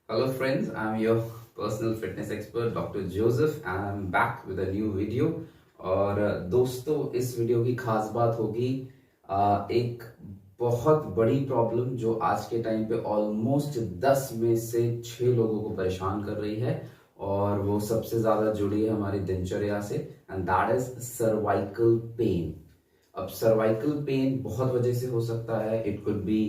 Hello friends, I'm your personal fitness expert Dr. Joseph and I'm back with a new video। और दोस्तों इस video की खास बात होगी एक बहुत बड़ी प्रॉब्लम जो आज के टाइम पे ऑलमोस्ट 10 में से 6 लोगों को परेशान कर रही है और वो सबसे ज्यादा जुड़ी है हमारी दिनचर्या से and that is cervical pain. अब सर्वाइकल पेन बहुत वजह से हो सकता है। It could be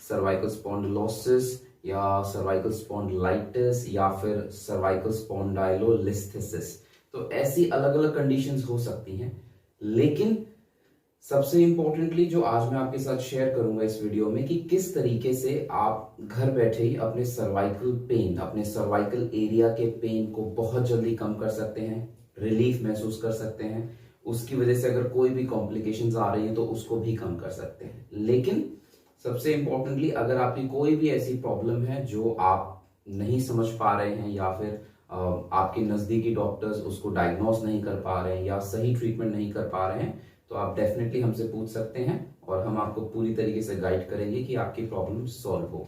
cervical spondylosis या सर्वाइकल स्पॉन्डिलाइटिस या फिर सर्वाइकल स्पॉन्डाइलोलिस्थेसिस। तो ऐसी अलग अलग कंडीशंस हो सकती हैं, लेकिन सबसे इंपॉर्टेंटली जो आज मैं आपके साथ शेयर करूंगा इस वीडियो में कि किस तरीके से आप घर बैठे ही अपने सर्वाइकल पेन, अपने सर्वाइकल एरिया के पेन को बहुत जल्दी कम कर सकते हैं, रिलीफ महसूस कर सकते हैं। उसकी वजह से अगर कोई भी कॉम्प्लिकेशंस आ रही हैं तो उसको भी कम कर सकते हैं। लेकिन सबसे इंपॉर्टेंटली अगर आपकी कोई भी ऐसी प्रॉब्लम है जो आप नहीं समझ पा रहे हैं या फिर आपके नजदीकी डॉक्टर्स उसको डायग्नोस नहीं कर पा रहे हैं या सही ट्रीटमेंट नहीं कर पा रहे हैं, तो आप डेफिनेटली हमसे पूछ सकते हैं और हम आपको पूरी तरीके से गाइड करेंगे कि आपकी प्रॉब्लम सॉल्व हो।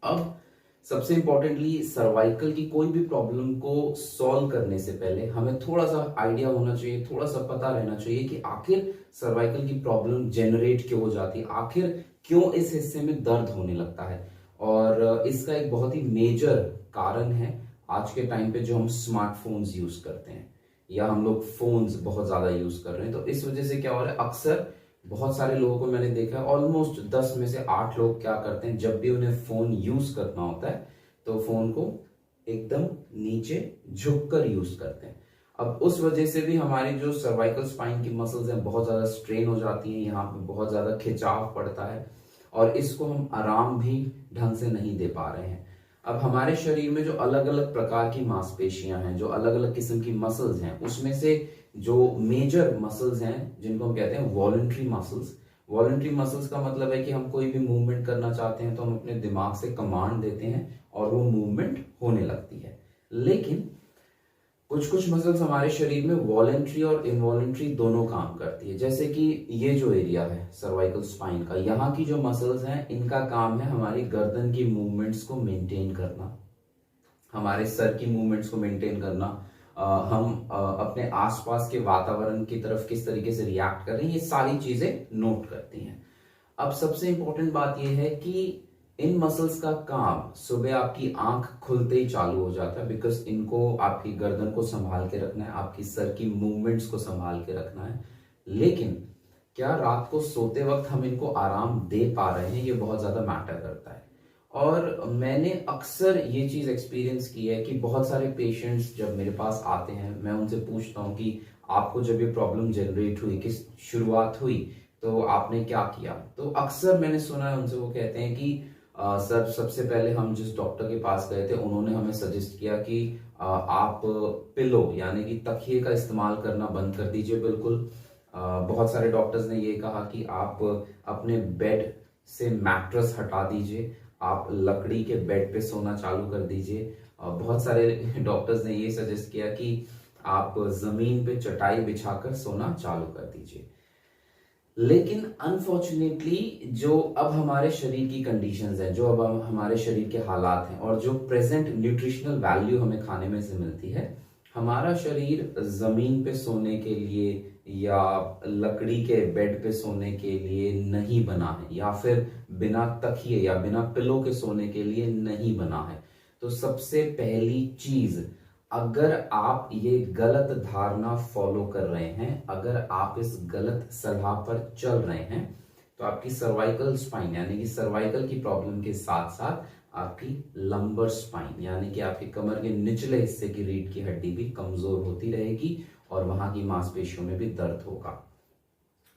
अब सबसे इंपॉर्टेंटली सर्वाइकल की कोई भी प्रॉब्लम को सॉल्व करने से पहले हमें थोड़ा सा आइडिया होना चाहिए, थोड़ा सा पता रहना चाहिए कि आखिर सर्वाइकल की प्रॉब्लम जनरेट क्यों हो जाती है, आखिर क्यों इस हिस्से में दर्द होने लगता है। और इसका एक बहुत ही मेजर कारण है आज के टाइम पे जो हम स्मार्टफोन्स यूज करते हैं या हम लोग फोन्स बहुत ज्यादा यूज कर रहे हैं। तो इस वजह से क्या हो रहा है, अक्सर बहुत सारे लोगों को मैंने देखा है, ऑलमोस्ट 10 में से 8 लोग क्या करते हैं, जब भी उन्हें फोन यूज करना होता है तो फोन को एकदम नीचे झुककर यूज करते हैं। अब उस वजह से भी हमारी जो सर्वाइकल स्पाइन की मसल्स हैं बहुत ज्यादा स्ट्रेन हो जाती हैं, यहाँ पे बहुत ज्यादा खिंचाव पड़ता है और इसको हम आराम भी ढंग से नहीं दे पा रहे हैं। अब हमारे शरीर में जो अलग अलग प्रकार की मांसपेशियां हैं, जो अलग अलग किस्म की मसल्स हैं, उसमें से जो मेजर मसल्स हैं जिनको हम कहते हैं वॉलंटरी मसल्स। वॉलंटरी मसल्स का मतलब है कि हम कोई भी मूवमेंट करना चाहते हैं तो हम अपने दिमाग से कमांड देते हैं और वो मूवमेंट होने लगती है। लेकिन कुछ कुछ मसल्स हमारे शरीर में वॉलेंट्री और इनवॉलेंट्री दोनों काम करती है। जैसे कि ये जो एरिया है सर्वाइकल स्पाइन का, यहाँ की जो मसल्स हैं इनका काम है हमारी गर्दन की मूवमेंट्स को मेंटेन करना, हमारे सर की मूवमेंट्स को मेंटेन करना, हम अपने आसपास के वातावरण की तरफ किस तरीके से रिएक्ट कर रहे हैं, ये सारी चीजें नोट करती हैं। अब सबसे इंपॉर्टेंट बात यह है कि इन मसल्स का काम सुबह आपकी आंख खुलते ही चालू हो जाता है, बिकॉज इनको आपकी गर्दन को संभाल के रखना है, आपकी सर की मूवमेंट्स को संभाल के रखना है। लेकिन क्या रात को सोते वक्त हम इनको आराम दे पा रहे हैं, ये बहुत ज्यादा मैटर करता है। और मैंने अक्सर ये चीज एक्सपीरियंस की है कि बहुत सारे पेशेंट्स जब मेरे पास आते हैं, मैं उनसे पूछता हूँ कि आपको जब ये प्रॉब्लम जनरेट हुई, किस शुरुआत हुई, तो आपने क्या किया। तो अक्सर मैंने सुना है उनसे, वो कहते हैं कि सर सबसे पहले हम जिस डॉक्टर के पास गए थे उन्होंने हमें सजेस्ट किया कि आप पिलो यानी कि तकिए का इस्तेमाल करना बंद कर दीजिए बिल्कुल। बहुत सारे डॉक्टर्स ने ये कहा कि आप अपने बेड से मैट्रेस हटा दीजिए, आप लकड़ी के बेड पे सोना चालू कर दीजिए। बहुत सारे डॉक्टर्स ने ये सजेस्ट किया कि आप जमीन पे चटाई बिछाकर सोना चालू कर दीजिए। लेकिन अनफॉर्चुनेटली जो अब हमारे शरीर की कंडीशंस हैं, जो अब हमारे शरीर के हालात हैं और जो प्रेजेंट न्यूट्रिशनल वैल्यू हमें खाने में से मिलती है, हमारा शरीर जमीन पे सोने के लिए या लकड़ी के बेड पे सोने के लिए नहीं बना है, या फिर बिना तकिए या बिना पिलो के सोने के लिए नहीं बना है। तो सबसे पहली चीज, अगर आप ये गलत धारणा फॉलो कर रहे हैं, अगर आप इस गलत सलाह पर चल रहे हैं, तो आपकी सर्वाइकल स्पाइन यानी कि सर्वाइकल की प्रॉब्लम के साथ साथ आपकी लंबर स्पाइन यानी कि आपके कमर के निचले हिस्से की रीढ़ की हड्डी भी कमजोर होती रहेगी और वहां की मांसपेशियों में भी दर्द होगा।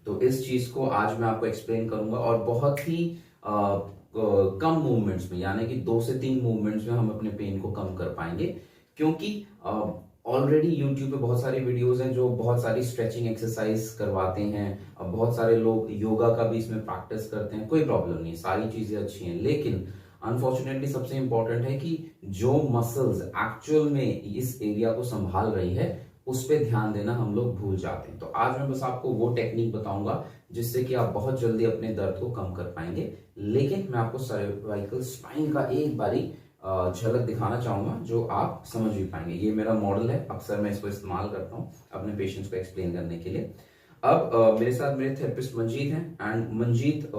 तो इस चीज को आज मैं आपको एक्सप्लेन करूंगा और बहुत ही कम मूवमेंट्स में यानी कि 2 से 3 मूवमेंट्स में हम अपने पेन को कम कर पाएंगे। क्योंकि ऑलरेडी यूट्यूब पे बहुत सारी वीडियोस हैं जो बहुत सारी स्ट्रेचिंग एक्सरसाइज करवाते हैं। अब बहुत सारे लोग योगा का भी इसमें प्रैक्टिस करते हैं, कोई प्रॉब्लम नहीं, सारी चीजें अच्छी हैं। लेकिन अनफॉर्चुनेटली सबसे इंपॉर्टेंट है कि जो मसल्स एक्चुअल में इस एरिया को संभाल रही है उस पर ध्यान देना हम लोग भूल जाते हैं। तो आज मैं बस आपको वो टेक्निक बताऊंगा जिससे कि आप बहुत जल्दी अपने दर्द को कम कर पाएंगे। लेकिन मैं आपको सर्वाइकल स्पाइन का एक बारी झलक दिखाना चाहूंगा जो आप समझ भी पाएंगे। ये मेरा मॉडल है, अक्सर मैं इसको इस्तेमाल करता हूँ अपने पेशेंट्स को एक्सप्लेन करने के लिए। अब मेरे साथ मेरे थेरेपिस्ट मंजीत हैं, एंड मंजीत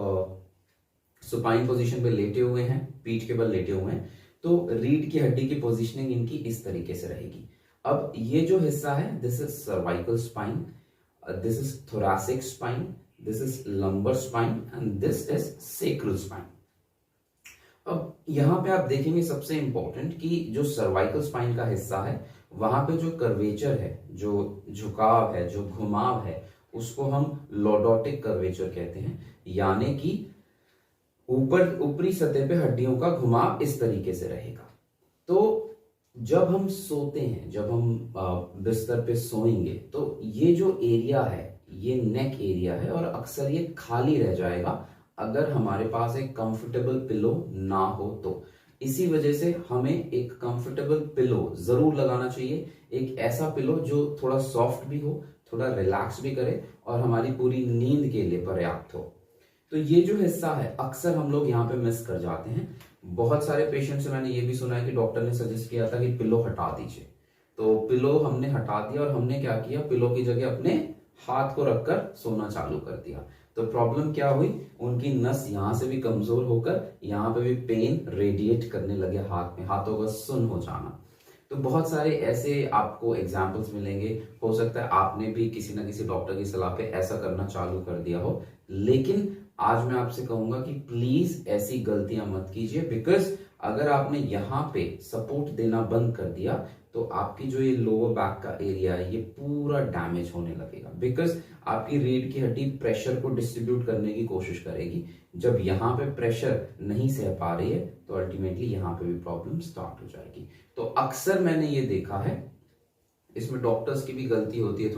सुपाइन पोजीशन पे लेटे हुए हैं, पीठ के बल लेटे हुए हैं। तो रीढ़ की हड्डी की पोजीशनिंग इनकी इस तरीके से रहेगी। अब ये जो हिस्सा है, this is cervical spine, this is thoracic spine, this is lumbar spine and this is sacral spine. अब यहां पे आप देखेंगे सबसे इंपॉर्टेंट कि जो सर्वाइकल स्पाइन का हिस्सा है वहां पे जो कर्वेचर है, जो झुकाव है, जो घुमाव है, उसको हम लॉर्डोटिक कर्वेचर कहते हैं। यानी कि ऊपरी सतह पे हड्डियों का घुमाव इस तरीके से रहेगा। तो जब हम सोते हैं, जब हम बिस्तर पे सोएंगे, तो ये जो एरिया है ये नेक एरिया है और अक्सर ये खाली रह जाएगा अगर हमारे पास एक कंफर्टेबल पिलो ना हो तो। इसी वजह से हमें एक कंफर्टेबल पिलो जरूर लगाना चाहिए, एक ऐसा पिलो जो थोड़ा सॉफ्ट भी हो, थोड़ा रिलैक्स भी करे और हमारी पूरी नींद के लिए पर्याप्त हो। तो ये जो हिस्सा है अक्सर हम लोग यहाँ पे मिस कर जाते हैं। बहुत सारे पेशेंट से मैंने ये भी सुना है कि डॉक्टर ने सजेस्ट किया था कि पिलो हटा दीजिए, तो पिलो हमने हटा दिया और हमने क्या किया, पिलो की जगह अपने हाथ को रखकर सोना चालू कर दिया। तो प्रॉब्लम क्या हुई, उनकी नस यहां से भी कमजोर होकर यहाँ पे भी पेन रेडिएट करने लगे हाथ में, हाथों का सुन्न हो जाना। तो बहुत सारे ऐसे आपको एग्जाम्पल्स मिलेंगे। हो सकता है आपने भी किसी ना किसी डॉक्टर की सलाह पे ऐसा करना चालू कर दिया हो, लेकिन आज मैं आपसे कहूंगा कि प्लीज ऐसी गलतियां मत कीजिए। बिकॉज अगर आपने यहाँ पे सपोर्ट देना बंद कर दिया तो आपकी जो ये लोअर बैक का एरिया है ये पूरा डैमेज होने लगेगा। बिकॉज आपकी रीढ़ की हड्डी प्रेशर को डिस्ट्रीब्यूट करने की कोशिश करेगी। जब यहाँ पे प्रेशर नहीं सह पा रही है तो अल्टीमेटली यहाँ पे भी प्रॉब्लम स्टार्ट हो जाएगी। तो अक्सर मैंने ये देखा है, इसमें डॉक्टर्स की भी गलती होती है,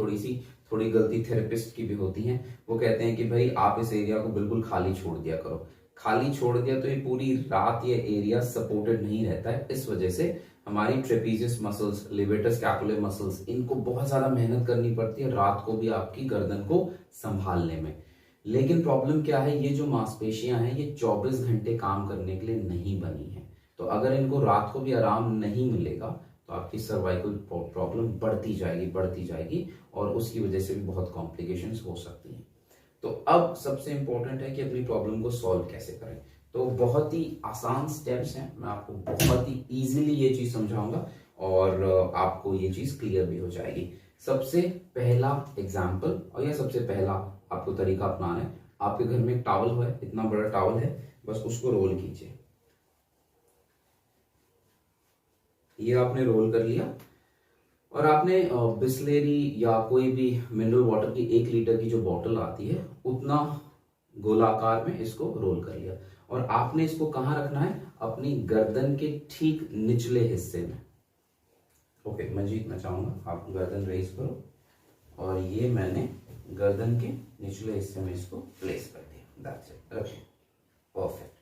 थोड़ी गलती थेरेपिस्ट की भी होती है। वो कहते हैं कि भाई आप इस एरिया को बिल्कुल खाली छोड़ दिया करो। खाली छोड़ दिया तो ये पूरी रात ये एरिया सपोर्टेड नहीं रहता है। इस वजह से हमारी trapezius muscles, levator scapular muscles, इनको बहुत ज्यादा मेहनत करनी पड़ती है रात को भी आपकी गर्दन को संभालने में। लेकिन प्रॉब्लम क्या है, ये जो मांसपेशियां हैं ये 24 घंटे काम करने के लिए नहीं बनी है। तो अगर इनको रात को भी आराम नहीं मिलेगा तो आपकी सर्वाइकल प्रॉब्लम बढ़ती जाएगी और उसकी वजह से भी बहुत कॉम्प्लिकेशंस हो सकती हैं। तो अब सबसे इंपॉर्टेंट है कि अपनी प्रॉब्लम को सॉल्व कैसे करें। तो बहुत ही आसान स्टेप्स हैं, मैं आपको बहुत ही इजीली ये चीज समझाऊंगा और आपको ये चीज क्लियर भी हो जाएगी। सबसे पहला एग्जाम्पल और या सबसे पहला आपको तरीका अपनाना है, आपके घर में एक टॉवल है, इतना बड़ा टॉवल है, बस उसको रोल कीजिए। ये आपने रोल कर लिया और आपने बिस्लेरी या कोई भी मिनरल वाटर की 1 लीटर की जो बॉटल आती है उतना गोलाकार में इसको रोल कर लिया। और आपने इसको कहाँ रखना है, अपनी गर्दन के ठीक निचले हिस्से में। ओके मंजीत, मैं चाहूंगा आप गर्दन रेज करो और ये मैंने गर्दन के निचले हिस्से में इसको प्लेस कर दिया। दैट्स इट, रखिए, परफेक्ट।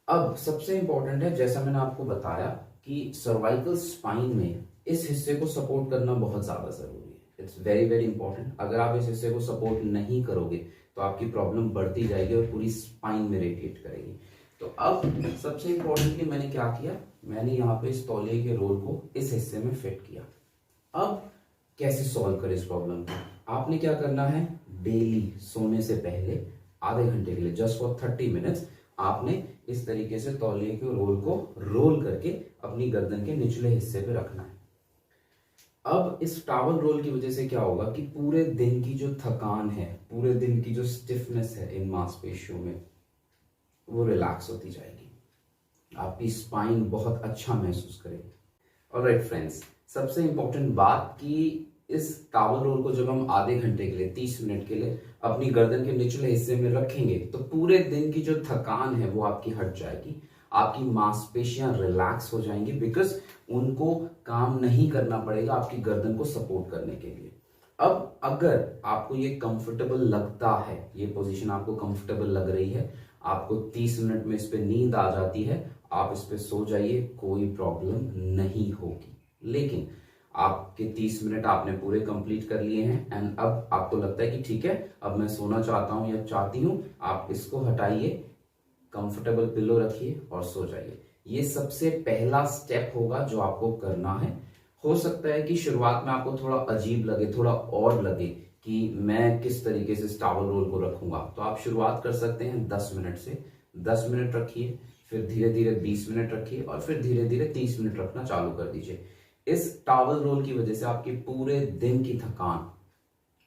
अब सबसे इंपॉर्टेंट है, जैसा मैंने आपको बताया कि सर्वाइकल स्पाइन में इस हिस्से को सपोर्ट करना बहुत ज्यादा जरूरी है। It's very very important. अगर आप इस हिस्से को सपोर्ट नहीं करोगे तो आपकी प्रॉब्लम बढ़ती जाएगी और पूरी स्पाइन में रेडिएट करेगी। तो अब सबसे इंपॉर्टेंटली मैंने क्या किया, मैंने यहाँ पे इस तौलिए के रोल को इस हिस्से में फिट किया। अब कैसे सॉल्व करें इस प्रॉब्लम को, आपने क्या करना है, डेली सोने से पहले आधे घंटे के लिए, जस्ट फॉर 30 मिनट्स, आपने इस तरीके से तौलिए के रोल को रोल करके अपनी गर्दन के निचले हिस्से पे रखना है। अब इस टॉवल रोल की वजह से क्या होगा कि पूरे दिन की जो थकान है, पूरे दिन की जो स्टिफनेस है इन मांसपेशियों में, वो रिलैक्स होती जाएगी, आपकी स्पाइन बहुत अच्छा महसूस करेगी। ऑलराइट फ्रेंड्स, सबसे इंपॉर्टेंट बात कि इस टॉवल रोल को जब हम आधे घंटे के लिए, 30 मिनट के लिए अपनी गर्दन के निचले हिस्से में रखेंगे तो पूरे दिन की जो थकान है वो आपकी हट जाएगी, आपकी मांसपेशियां रिलैक्स हो जाएंगी। बिकॉज उनको काम नहीं करना पड़ेगा आपकी गर्दन को सपोर्ट करने के लिए। अब अगर आपको ये कंफर्टेबल लगता है, ये पोजीशन आपको कंफर्टेबल लग रही है, आपको 30 मिनट में इस पे नींद आ जाती है, आप इस पे सो जाइए, कोई प्रॉब्लम नहीं होगी। लेकिन आपके 30 मिनट आपने पूरे कंप्लीट कर लिए हैं एंड अब आपको लगता है कि ठीक है अब मैं सोना चाहता हूं या चाहती हूं, आप इसको हटाइए, कंफर्टेबल पिलो रखिए और सो जाइए। ये सबसे पहला स्टेप होगा जो आपको करना है। हो सकता है कि शुरुआत में आपको थोड़ा अजीब लगे, थोड़ा और लगे कि मैं किस तरीके से इस टॉवल रोल को रखूंगा, तो आप शुरुआत कर सकते हैं 10 मिनट से। 10 मिनट रखिए, फिर धीरे धीरे 20 मिनट रखिए और फिर धीरे धीरे 30 मिनट रखना चालू कर दीजिए। इस टॉवल रोल की वजह से आपकी पूरे दिन की थकान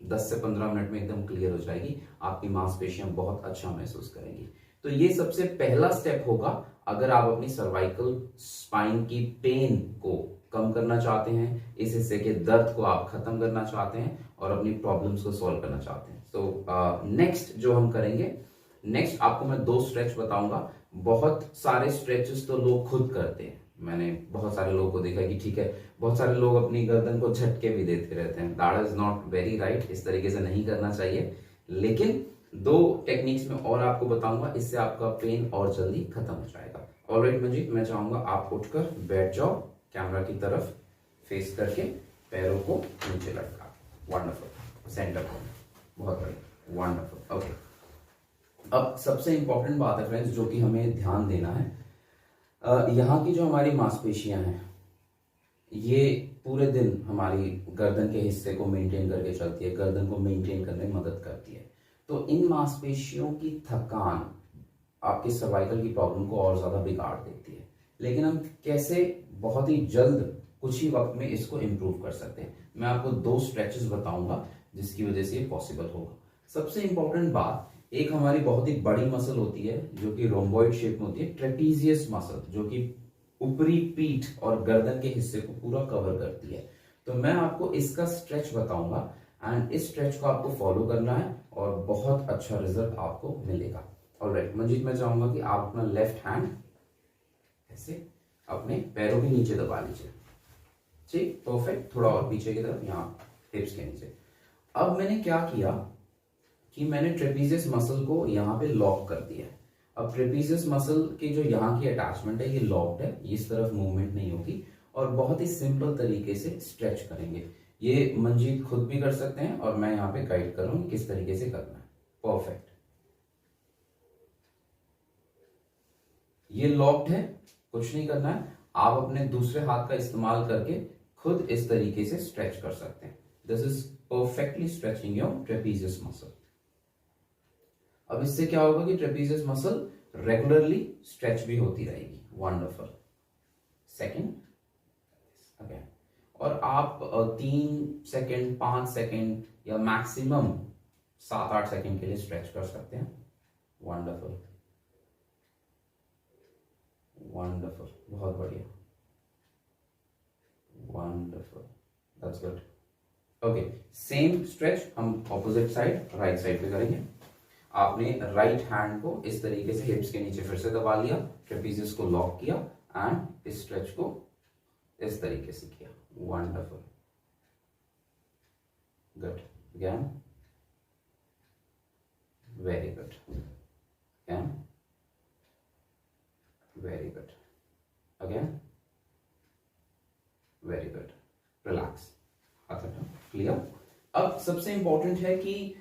10 से 15 मिनट में एकदम क्लियर हो जाएगी। आपकी मांसपेशियां बहुत अच्छा महसूस करेंगी। तो ये सबसे पहला स्टेप होगा अगर आप अपनी सर्वाइकल स्पाइन की पेन को कम करना चाहते हैं, इस हिस्से के दर्द को आप खत्म करना चाहते हैं और अपनी प्रॉब्लम्स को सॉल्व करना चाहते हैं। तो नेक्स्ट जो हम करेंगे, नेक्स्ट आपको मैं 2 स्ट्रेच बताऊंगा। बहुत सारे स्ट्रेचेस तो लोग खुद करते हैं, मैंने बहुत सारे लोगों को देखा कि ठीक है, बहुत सारे लोग अपनी गर्दन को झटके भी देते रहते हैं। That is not very right, इस तरीके से नहीं करना चाहिए। लेकिन 2 टेक्निक्स में और आपको बताऊंगा, इससे आपका पेन और जल्दी खत्म हो जाएगा। ऑलराइट मंजीत, मैं चाहूंगा आप उठकर बैठ जाओ कैमरा की तरफ फेस करके, पैरों को नीचे लटका। वंडरफुल, सेंटर को, बहुत बढ़िया, वंडरफुल। ओके, अब सबसे इंपॉर्टेंट बात है फ्रेंड्स जो कि हमें ध्यान देना है, यहाँ की जो हमारी मांसपेशियां हैं ये पूरे दिन हमारी गर्दन के हिस्से को मेंटेन करके चलती है, गर्दन को मेंटेन करने में मदद करती है। तो इन मांसपेशियों की थकान आपकी सर्वाइकल की प्रॉब्लम को और ज्यादा बिगाड़ देती है। लेकिन हम कैसे बहुत ही जल्द कुछ ही वक्त में इसको इंप्रूव कर सकते हैं, मैं आपको 2 स्ट्रेचेस बताऊंगा जिसकी वजह से ये पॉसिबल होगा। सबसे इंपॉर्टेंट बात, एक हमारी बहुत ही बड़ी मसल होती है जो कि रोम्बॉइड शेप में होती है, ट्रेपीजियस मसल, जो कि ऊपरी पीठ और गर्दन के हिस्से को पूरा कवर करती है। तो मैं आपको इसका स्ट्रेच बताऊंगा एंड इस स्ट्रेच को आपको फॉलो करना है और बहुत अच्छा रिजल्ट आपको मिलेगा। ऑलराइट मंजीत, मैं चाहूंगा कि आप अपना लेफ्ट हैंड ऐसे अपने पैरों के नीचे दबा लीजिए। ठीक, परफेक्ट, थोड़ा और पीछे की तरफ, यहाँ हिप्स के नीचे। अब मैंने क्या किया कि मैंने ट्रेपीजियस मसल को यहाँ पे लॉक कर दिया है। अब ट्रेपीजियस मसल की जो यहाँ की अटैचमेंट है ये लॉक्ड है, इस तरफ मूवमेंट नहीं होगी और बहुत ही सिंपल तरीके से स्ट्रेच करेंगे। ये मंजीत खुद भी कर सकते हैं और मैं यहाँ पे गाइड कर रहा हूँ किस तरीके से करना है। परफेक्ट, ये लॉक्ड है, कुछ नहीं करना है। आप अपने दूसरे हाथ का इस्तेमाल करके खुद इस तरीके से स्ट्रेच कर सकते हैं। This is perfectly stretching your trapezius muscle. अब इससे क्या होगा कि ट्रेपीजियस मसल रेगुलरली स्ट्रेच भी होती रहेगी। वंडरफुल, सेकंड अगेन, और आप 3 सेकंड, 5 सेकंड या मैक्सिमम 7-8 सेकंड के लिए स्ट्रेच कर सकते हैं। वंडरफुल, वंडरफुल, बहुत बढ़िया, wonderful, that's good. Okay, same stretch हम ऑपोजिट साइड, राइट साइड पे करेंगे। आपने राइट हैंड को इस तरीके से हिप्स के नीचे फिर से दबा लिया, ट्रेपीजियस को लॉक किया एंड इस स्ट्रेच को इस तरीके से किया। Wonderful, good, again, very good, again, very good, again, very good, relax, clear. अब सबसे इंपॉर्टेंट है कि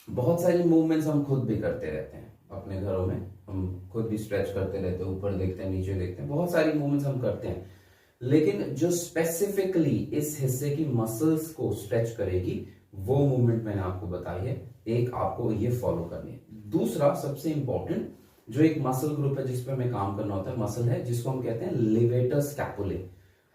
बहुत सारी मूवमेंट्स हम खुद भी करते रहते हैं अपने घरों में, हम खुद भी स्ट्रेच करते रहते हैं, ऊपर देखते हैं, नीचे देखते हैं, बहुत सारी मूवमेंट्स हम करते हैं। लेकिन जो स्पेसिफिकली इस हिस्से की मसल्स को स्ट्रेच करेगी वो मूवमेंट मैंने आपको बताई है, एक आपको ये फॉलो करनी है। दूसरा सबसे इंपॉर्टेंट जो एक मसल ग्रुप है जिस पे हमें काम करना होता है, मसल है जिसको हम कहते हैं लिवेटर स्कैपुले।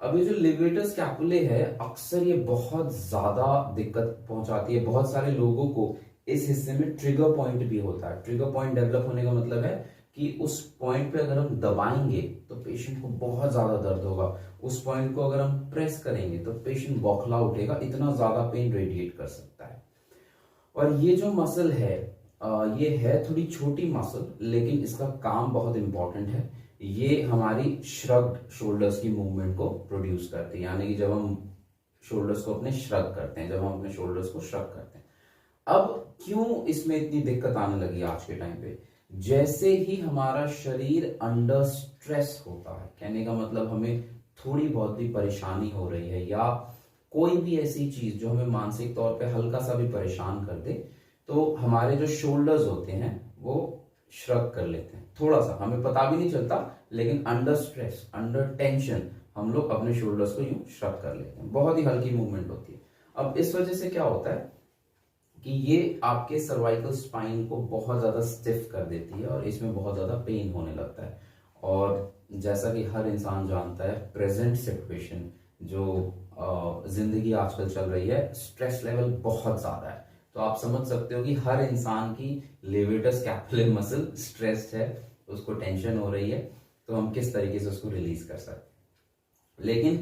अब ये जो लिवेटर स्कैपुले है अक्सर ये बहुत ज्यादा दिक्कत पहुंचाती है। बहुत सारे लोगों को इस हिस्से में ट्रिगर पॉइंट भी होता है। ट्रिगर पॉइंट डेवलप होने का मतलब है कि उस पॉइंट पे अगर हम दबाएंगे तो पेशेंट को बहुत ज्यादा दर्द होगा, उस पॉइंट को अगर हम प्रेस करेंगे तो पेशेंट बौखला उठेगा, इतना ज्यादा पेन रेडिएट कर सकता है। और ये जो मसल है ये है थोड़ी छोटी मसल, लेकिन इसका काम बहुत इंपॉर्टेंट है। ये हमारी श्रग्ड शोल्डर्स की मूवमेंट को प्रोड्यूस करती है, यानी कि जब हम शोल्डर्स को अपने श्रग करते हैं, जब हम अपने शोल्डर्स को श्रग करते हैं। अब क्यों इसमें इतनी दिक्कत आने लगी आज के टाइम पे? जैसे ही हमारा शरीर अंडर स्ट्रेस होता है, कहने का मतलब हमें थोड़ी बहुत भी परेशानी हो रही है या कोई भी ऐसी चीज जो हमें मानसिक तौर पे हल्का सा भी परेशान कर दे, तो हमारे जो शोल्डर्स होते हैं वो श्रग कर लेते हैं, थोड़ा सा हमें पता भी नहीं चलता, लेकिन अंडर स्ट्रेस, अंडर टेंशन हम लोग अपने शोल्डर्स को यूं श्रग कर लेते हैं। बहुत ही हल्की मूवमेंट होती है। अब इस वजह से क्या होता है कि ये आपके सर्वाइकल स्पाइन को बहुत ज्यादा स्टिफ कर देती है और इसमें बहुत ज्यादा पेन होने लगता है। और जैसा कि हर इंसान जानता है, प्रेजेंट सिचुएशन जो जिंदगी आजकल चल रही है, स्ट्रेस लेवल बहुत ज्यादा है। तो आप समझ सकते हो कि हर इंसान की लेवेटस स्कैपुलर मसल स्ट्रेस्ड है, उसको टेंशन हो रही है, तो हम किस तरीके से उसको रिलीज कर सकते हैं। लेकिन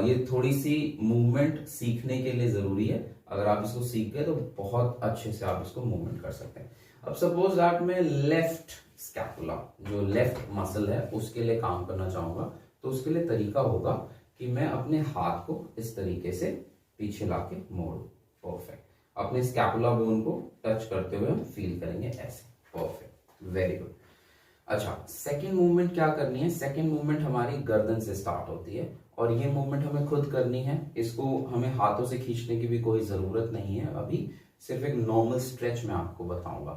ये थोड़ी सी मूवमेंट सीखने के लिए जरूरी है। अगर आप इसको सीख गए तो बहुत अच्छे से आप इसको मूवमेंट कर सकते हैं। अब सपोज दैट मैं लेफ्ट स्कैपुला, जो लेफ्ट मसल है, उसके लिए काम करना चाहूंगा, तो उसके लिए तरीका होगा कि मैं अपने हाथ को इस तरीके से पीछे लाके मोड़ू। परफेक्ट। अपने स्कैपुला बोन को टच करते हुए हम फील करेंगे ऐसे। Perfect, very good. अच्छा, सेकेंड मूवमेंट क्या करनी है? सेकेंड मूवमेंट हमारी गर्दन से स्टार्ट होती है और ये मूवमेंट हमें खुद करनी है। इसको हमें हाथों से खींचने की भी कोई जरूरत नहीं है। अभी सिर्फ एक नॉर्मल स्ट्रेच में आपको बताऊंगा।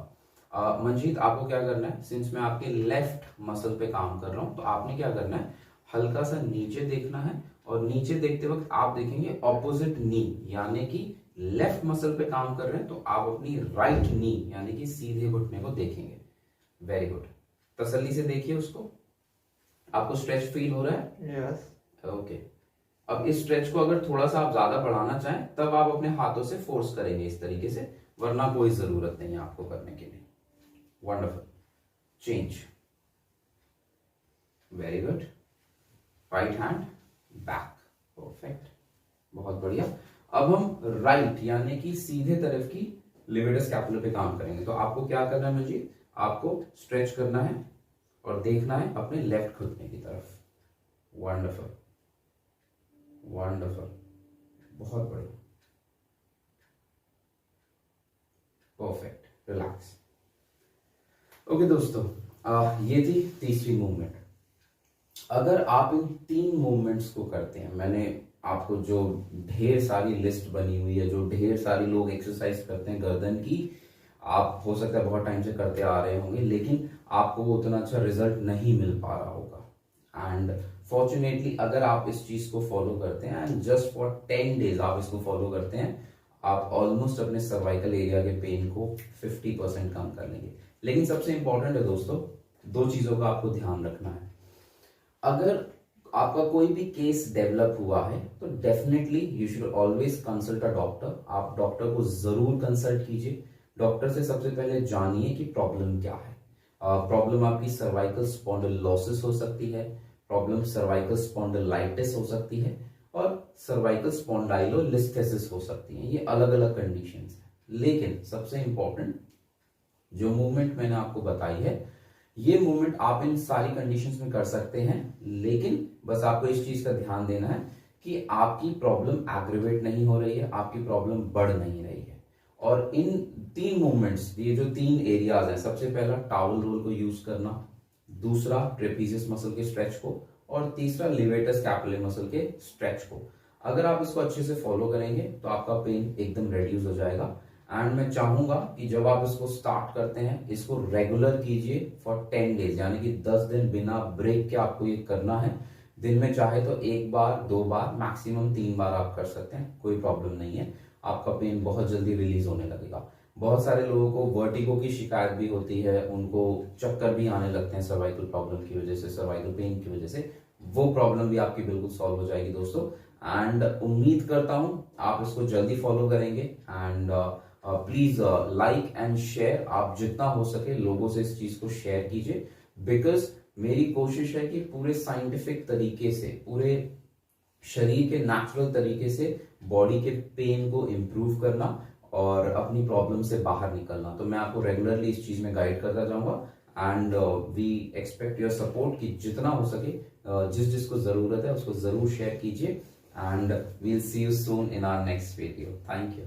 मंजीत, आपको क्या करना है? सिंस मैं आपके लेफ्ट मसल पे काम कर रहा हूं, तो आपने क्या करना है, हल्का सा नीचे देखना है और नीचे देखते वक्त आप देखेंगे ऑपोजिट नी, यानी कि लेफ्ट मसल पे काम कर रहे हैं तो आप अपनी राइट नी यानी कि सीधे घुटने को देखेंगे। वेरी गुड, तसल्ली से देखिए उसको। आपको स्ट्रेच फील हो रहा है? यस। ओके। अब इस स्ट्रेच को अगर थोड़ा सा आप ज्यादा बढ़ाना चाहें तब आप अपने हाथों से फोर्स करेंगे इस तरीके से, वरना कोई जरूरत नहीं है आपको करने के लिए। Wonderful. Change. Very good. Right hand back. Perfect, बहुत बढ़िया। अब हम राइट यानी कि सीधे तरफ की लेवेटस स्कैपुलर पे काम करेंगे। तो आपको क्या करना है मुझे? आपको स्ट्रेच करना है और देखना है अपने लेफ्ट घुटने की तरफ। वंडरफुल, वंडरफुल, बहुत बढ़िया। Perfect, relax. ओके दोस्तों, ये थी तीसरी मूवमेंट। अगर आप इन 3 मूवमेंट्स को करते हैं, मैंने आपको जो ढेर सारी लिस्ट बनी हुई है, जो ढेर सारी लोग एक्सरसाइज करते हैं गर्दन की, आप हो सकता है बहुत टाइम से करते आ रहे होंगे, लेकिन आपको वो उतना अच्छा रिजल्ट नहीं मिल पा रहा होगा। एंड फॉर्चुनेटली अगर आप इस चीज को फॉलो करते हैं एंड जस्ट फॉर 10 डेज आप इसको फॉलो करते हैं, आप ऑलमोस्ट अपने सर्वाइकल एरिया के पेन को 50% कम कर लेंगे। लेकिन सबसे इंपॉर्टेंट है दोस्तों, 2 चीजों का आपको ध्यान रखना है। अगर आपका कोई भी केस डेवलप हुआ है तो definitely you should always consult a doctor. आप डॉक्टर को जरूर कंसल्ट कीजिए। डॉक्टर से सबसे पहले जानिए कि प्रॉब्लम क्या है। प्रॉब्लम आपकी सर्वाइकल स्पॉन्डिलोसिस हो सकती है, प्रॉब्लम सर्वाइकल स्पॉन्डिलाइटिस हो सकती है और सर्वाइकल स्पॉन्डाइलोलिस्थेसिस हो सकती है। ये अलग अलग कंडीशंस हैं। लेकिन सबसे इंपॉर्टेंट जो मूवमेंट मैंने आपको बताई है, ये मूवमेंट आप इन सारी कंडीशंस में कर सकते हैं, लेकिन बस आपको इस चीज का ध्यान देना है कि आपकी प्रॉब्लम एग्रीवेट नहीं हो रही है, आपकी प्रॉब्लम बढ़ नहीं रही है। और इन 3 मूवमेंट्स, ये जो 3 एरियाज हैं, सबसे पहला टावल रोल को यूज करना, दूसरा ट्रेपीजियस मसल के स्ट्रेच को, और तीसरा लेवेटस स्कैपुलर मसल के स्ट्रेच को। अगर आप इसको अच्छे से फॉलो करेंगे तो आपका पेन एकदम रिड्यूस हो जाएगा। एंड मैं चाहूंगा कि जब आप इसको स्टार्ट करते हैं, इसको रेगुलर कीजिए फॉर 10 डेज, यानी कि 10 दिन बिना ब्रेक के आपको ये करना है। दिन में चाहे तो 1 बार 2 बार, मैक्सिमम 3 बार आप कर सकते हैं, कोई प्रॉब्लम नहीं है। आपका पेन बहुत जल्दी रिलीज होने लगेगा। बहुत सारे लोगों को वर्टिगो की शिकायत भी होती है, उनको चक्कर भी आने लगते हैं सर्वाइकल प्रॉब्लम की वजह से, सर्वाइकल पेन की वजह से। वो प्रॉब्लम भी आपकी बिल्कुल सॉल्व हो जाएगी दोस्तों। एंड उम्मीद करता हूं आप इसको जल्दी फॉलो करेंगे। And please like and share, आप जितना हो सके लोगों से इस चीज को शेयर कीजिए, बिकॉज मेरी कोशिश है कि पूरे साइंटिफिक तरीके से, पूरे शरीर के नेचुरल तरीके से बॉडी के पेन को इम्प्रूव करना और अपनी प्रॉब्लम से बाहर निकलना। तो मैं आपको रेगुलरली इस चीज में गाइड करता जाऊंगा। And we expect your support कि जितना हो सके जिस जिसको जरूरत है उसको जरूर शेयर कीजिए। And we'll see you soon in our next video. Thank you.